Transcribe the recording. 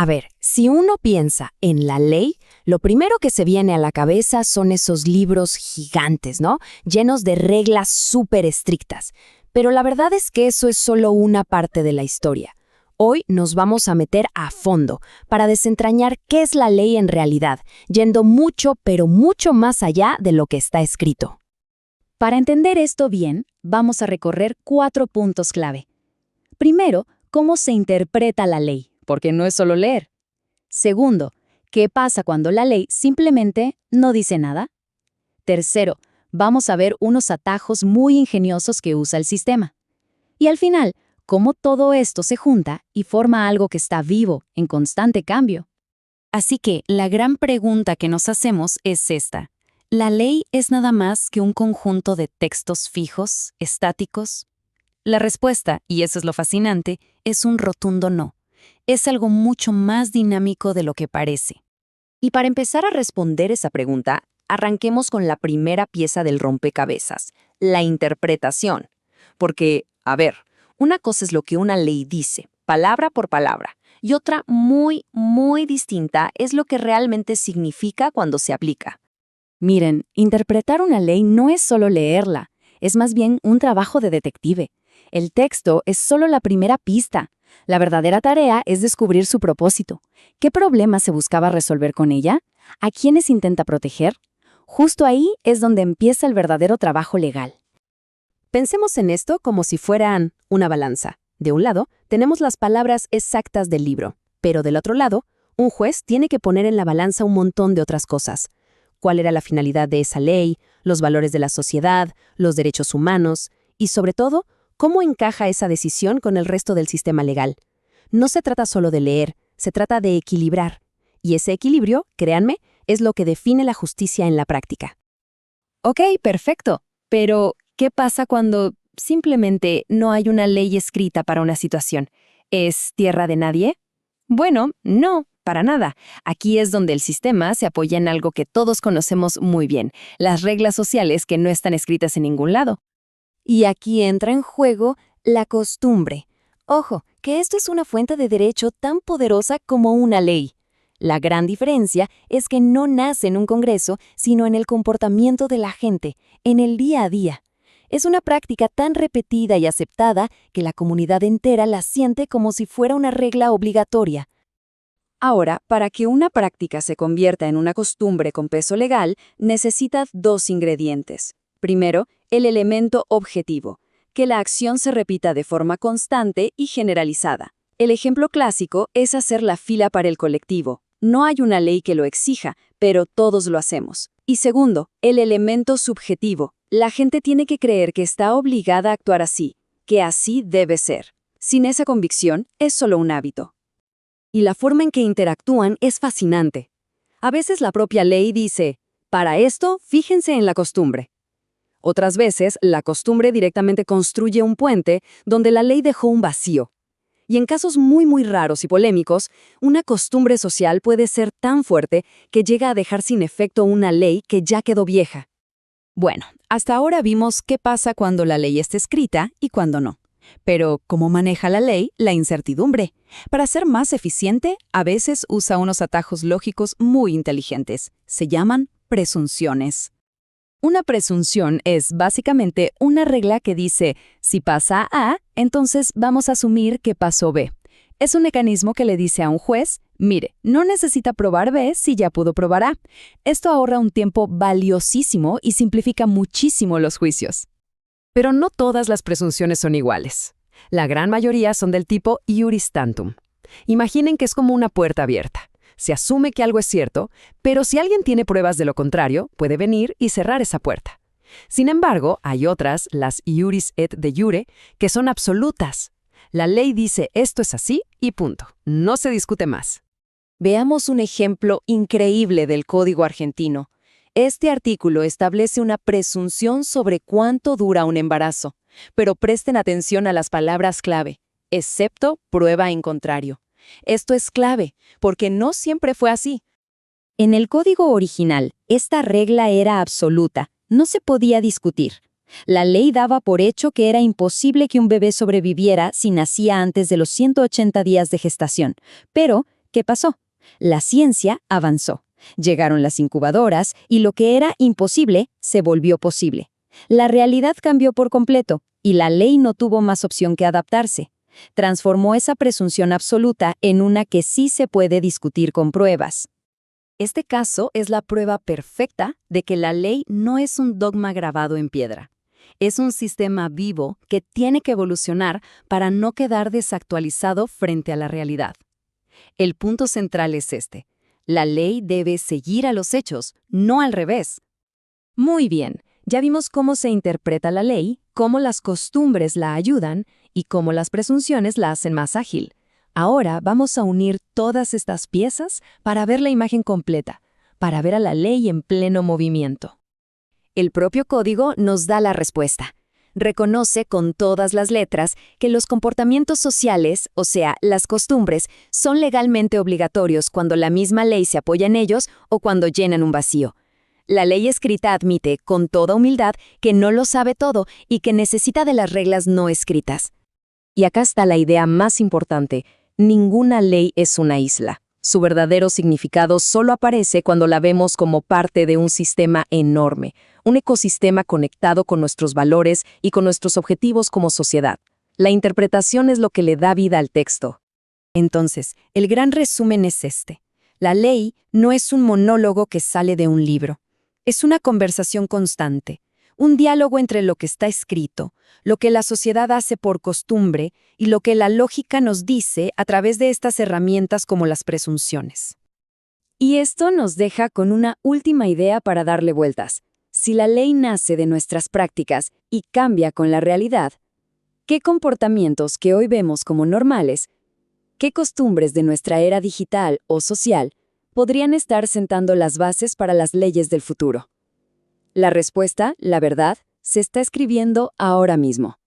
A ver, si uno piensa en la ley, lo primero que se viene a la cabeza son esos libros gigantes, ¿no? Llenos de reglas súper estrictas. Pero la verdad es que eso es solo una parte de la historia. Hoy nos vamos a meter a fondo para desentrañar qué es la ley en realidad, yendo mucho, pero mucho más allá de lo que está escrito. Para entender esto bien, vamos a recorrer 4 puntos clave. Primero, cómo se interpreta la ley, porque no es solo leer. Segundo, ¿qué pasa cuando la ley simplemente no dice nada? Tercero, vamos a ver unos atajos muy ingeniosos que usa el sistema. Y al final, cómo todo esto se junta y forma algo que está vivo, en constante cambio. Así que la gran pregunta que nos hacemos es esta. ¿La ley es nada más que un conjunto de textos fijos, estáticos? La respuesta, y eso es lo fascinante, es un rotundo no. Es algo mucho más dinámico de lo que parece. Y para empezar a responder esa pregunta, arranquemos con la primera pieza del rompecabezas, la interpretación. Porque, a ver, una cosa es lo que una ley dice, palabra por palabra, y otra muy, muy distinta es lo que realmente significa cuando se aplica. Miren, interpretar una ley no es solo leerla, es más bien un trabajo de detective. El texto es solo la primera pista. La verdadera tarea es descubrir su propósito. ¿Qué problema se buscaba resolver con ella? ¿A quiénes intenta proteger? Justo ahí es donde empieza el verdadero trabajo legal. Pensemos en esto como si fueran una balanza. De un lado, tenemos las palabras exactas del libro, pero del otro lado, un juez tiene que poner en la balanza un montón de otras cosas. ¿Cuál era la finalidad de esa ley? Los valores de la sociedad, los derechos humanos y, sobre todo, ¿cómo encaja esa decisión con el resto del sistema legal? No se trata solo de leer, se trata de equilibrar. Y ese equilibrio, créanme, es lo que define la justicia en la práctica. Ok, perfecto. Pero, ¿qué pasa cuando simplemente no hay una ley escrita para una situación? ¿Es tierra de nadie? Bueno, no, para nada. Aquí es donde el sistema se apoya en algo que todos conocemos muy bien, las reglas sociales que no están escritas en ningún lado. Y aquí entra en juego la costumbre. Ojo, que esto es una fuente de derecho tan poderosa como una ley. La gran diferencia es que no nace en un congreso, sino en el comportamiento de la gente, en el día a día. Es una práctica tan repetida y aceptada que la comunidad entera la siente como si fuera una regla obligatoria. Ahora, para que una práctica se convierta en una costumbre con peso legal, necesita 2 ingredientes. Primero, el elemento objetivo, que la acción se repita de forma constante y generalizada. El ejemplo clásico es hacer la fila para el colectivo. No hay una ley que lo exija, pero todos lo hacemos. Y segundo, el elemento subjetivo. La gente tiene que creer que está obligada a actuar así, que así debe ser. Sin esa convicción, es solo un hábito. Y la forma en que interactúan es fascinante. A veces la propia ley dice, para esto, fíjense en la costumbre. Otras veces, la costumbre directamente construye un puente donde la ley dejó un vacío. Y en casos muy, muy raros y polémicos, una costumbre social puede ser tan fuerte que llega a dejar sin efecto una ley que ya quedó vieja. Bueno, hasta ahora vimos qué pasa cuando la ley está escrita y cuando no. Pero, ¿cómo maneja la ley la incertidumbre? Para ser más eficiente, a veces usa unos atajos lógicos muy inteligentes. Se llaman presunciones. Una presunción es básicamente una regla que dice, si pasa A, entonces vamos a asumir que pasó B. Es un mecanismo que le dice a un juez, mire, no necesita probar B si ya pudo probar A. Esto ahorra un tiempo valiosísimo y simplifica muchísimo los juicios. Pero no todas las presunciones son iguales. La gran mayoría son del tipo iuris tantum. Imaginen que es como una puerta abierta. Se asume que algo es cierto, pero si alguien tiene pruebas de lo contrario, puede venir y cerrar esa puerta. Sin embargo, hay otras, las iuris et de jure, que son absolutas. La ley dice esto es así y punto. No se discute más. Veamos un ejemplo increíble del Código argentino. Este artículo establece una presunción sobre cuánto dura un embarazo, pero presten atención a las palabras clave, excepto prueba en contrario. Esto es clave, porque no siempre fue así. En el código original, esta regla era absoluta, no se podía discutir. La ley daba por hecho que era imposible que un bebé sobreviviera si nacía antes de los 180 días de gestación, pero ¿Qué pasó? La ciencia avanzó. Llegaron las incubadoras y lo que era imposible se volvió posible. La realidad cambió por completo y la ley no tuvo más opción que adaptarse. Transformó esa presunción absoluta en una que sí se puede discutir con pruebas. Este caso es la prueba perfecta de que la ley no es un dogma grabado en piedra. Es un sistema vivo que tiene que evolucionar para no quedar desactualizado frente a la realidad. El punto central es este. La ley debe seguir a los hechos, no al revés. Muy bien, ya vimos cómo se interpreta la ley, cómo las costumbres la ayudan y cómo las presunciones la hacen más ágil. Ahora vamos a unir todas estas piezas para ver la imagen completa, para ver a la ley en pleno movimiento. El propio código nos da la respuesta. Reconoce con todas las letras que los comportamientos sociales, o sea, las costumbres, son legalmente obligatorios cuando la misma ley se apoya en ellos o cuando llenan un vacío. La ley escrita admite, con toda humildad, que no lo sabe todo y que necesita de las reglas no escritas. Y acá está la idea más importante. Ninguna ley es una isla. Su verdadero significado solo aparece cuando la vemos como parte de un sistema enorme, un ecosistema conectado con nuestros valores y con nuestros objetivos como sociedad. La interpretación es lo que le da vida al texto. Entonces, el gran resumen es este. La ley no es un monólogo que sale de un libro. Es una conversación constante, un diálogo entre lo que está escrito, lo que la sociedad hace por costumbre y lo que la lógica nos dice a través de estas herramientas como las presunciones. Y esto nos deja con una última idea para darle vueltas. Si la ley nace de nuestras prácticas y cambia con la realidad, ¿qué comportamientos que hoy vemos como normales, qué costumbres de nuestra era digital o social podrían estar sentando las bases para las leyes del futuro? La respuesta, la verdad, se está escribiendo ahora mismo.